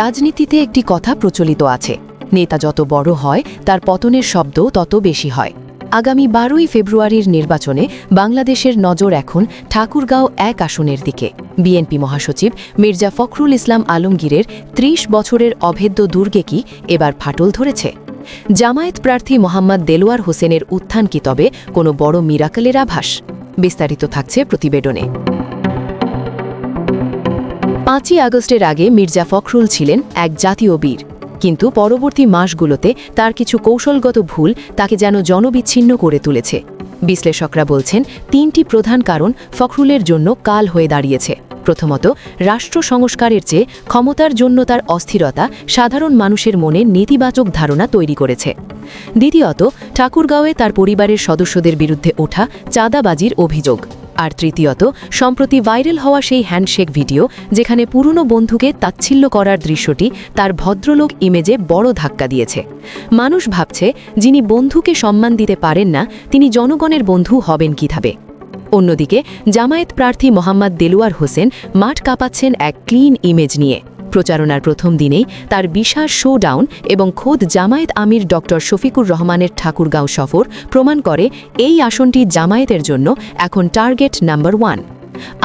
রাজনীতিতে একটি কথা প্রচলিত আছে, নেতা যত বড় হয় তার পতনের শব্দ তত বেশি হয়। আগামী 12ই ফেব্রুয়ারির নির্বাচনে বাংলাদেশের নজর এখন ঠাকুরগাঁও 1 আসনের দিকে। বিএনপি মহাসচিব মির্জা ফখরুল ইসলাম আলমগীরের 30 বছরের অভেদ্য দুর্গে কি এবার ফাটল ধরেছে? জামায়াত প্রার্থী মোহাম্মদ দেলোয়ার হোসেনের উত্থান কি তবে কোনো বড় মিরাকেলের আভাস? বিস্তারিত থাকছে প্রতিবেদনে। 5ই আগস্টের আগে মির্জা ফখরুল ছিলেন এক জাতীয় বীর, কিন্তু পরবর্তী মাসগুলোতে তার কিছু কৌশলগত ভুল তাকে যেন জনবিচ্ছিন্ন করে তুলেছে। বিশ্লেষকরা বলছেন 3টি প্রধান কারণ ফখরুলের জন্য কাল হয়ে দাঁড়িয়েছে। প্রথমত, রাষ্ট্র সংস্কারের চেয়ে ক্ষমতার জন্য তার অস্থিরতা সাধারণ মানুষের মনে নেতিবাচক ধারণা তৈরি করেছে। দ্বিতীয়ত, ঠাকুরগাঁওয়ে তার পরিবারের সদস্যদের বিরুদ্ধে ওঠা চাঁদাবাজির অভিযোগ। আর তৃতীয়ত, সম্প্রতি ভাইরাল হওয়া সেই হ্যান্ডশেক ভিডিও, যেখানে পুরনো বন্ধুকে তাচ্ছিল্য করার দৃশ্যটি তার ভদ্রলোক ইমেজে বড় ধাক্কা দিয়েছে। মানুষ ভাবছে, যিনি বন্ধুকে সম্মান দিতে পারেন না, তিনি জনগণের বন্ধু হবেন কিভাবে? অন্যদিকে জামায়াত প্রার্থী মোহাম্মদ দেলোয়ার হোসেন মাঠ কাঁপাচ্ছেন এক ক্লিন ইমেজ নিয়ে। প্রচারণার প্রথম দিনেই তার বিশাল শোডাউন এবং খোদ জামায়াত আমির ডক্টর শফিকুর রহমানের ঠাকুরগাঁও সফর প্রমাণ করে এই আসনটি জামায়াতের জন্য এখন টার্গেট নাম্বার 1।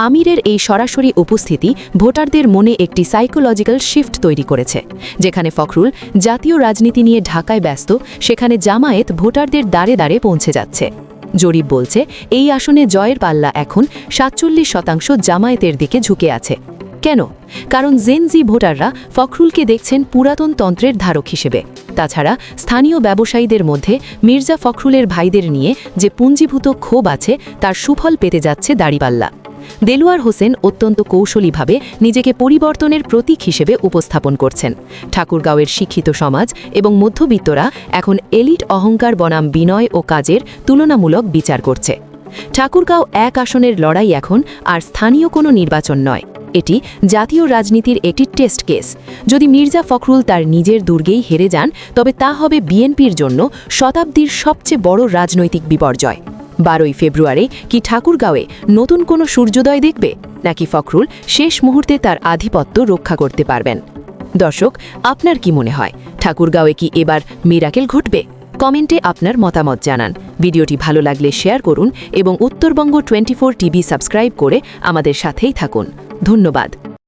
আমিরের এই সরাসরি উপস্থিতি ভোটারদের মনে একটি সাইকোলজিক্যাল শিফট তৈরি করেছে। যেখানে ফখরুল জাতীয় রাজনীতি নিয়ে ঢাকায় ব্যস্ত, সেখানে জামায়াত ভোটারদের দ্বারে দ্বারে পৌঁছে যাচ্ছে। জরিপ বলছে এই আসনে জয়ের পাল্লা এখন 47% জামায়াতের দিকে ঝুঁকে আছে। কেন? কারণ জেনজি ভোটাররা ফখরুলকে দেখছেন পুরাতন তন্ত্রের ধারক হিসেবে। তাছাড়া স্থানীয় ব্যবসায়ীদের মধ্যে মির্জা ফখরুলের ভাইদের নিয়ে যে পুঞ্জীভূত ক্ষোভ আছে, তার সুফল পেতে যাচ্ছে দাড়িপাল্লা। দেলোয়ার হোসেন অত্যন্ত কৌশলীভাবে নিজেকে পরিবর্তনের প্রতীক হিসেবে উপস্থাপন করছেন। ঠাকুরগাঁওয়ের শিক্ষিত সমাজ এবং মধ্যবিত্তরা এখন এলিট অহংকার বনাম বিনয় ও কাজের তুলনামূলক বিচার করছে। ঠাকুরগাঁও 1 আসনের লড়াই এখন আর স্থানীয় কোনো নির্বাচন নয়, এটি জাতীয় রাজনীতির একটি টেস্ট কেস। যদি মির্জা ফখরুল তার নিজের দুর্গেই হেরে যান, তবে তা হবে বিএনপির জন্য শতাব্দীর সবচেয়ে বড় রাজনৈতিক বিপর্যয়। 12ই ফেব্রুয়ারি কি ঠাকুরগাঁওয়ে নতুন কোনো সূর্যোদয় দেখবে, নাকি ফখরুল শেষ মুহূর্তে তার আধিপত্য রক্ষা করতে পারবেন? দর্শক, আপনার কি মনে হয়, ঠাকুরগাঁওয়ে কি এবার মিরাকেল ঘটবে? কমেন্টে আপনার মতামত জানান। ভিডিওটি ভালো লাগলে শেয়ার করুন এবং উত্তরবঙ্গ 24 টিভি সাবস্ক্রাইব করে আমাদের সাথেই থাকুন। ধন্যবাদ।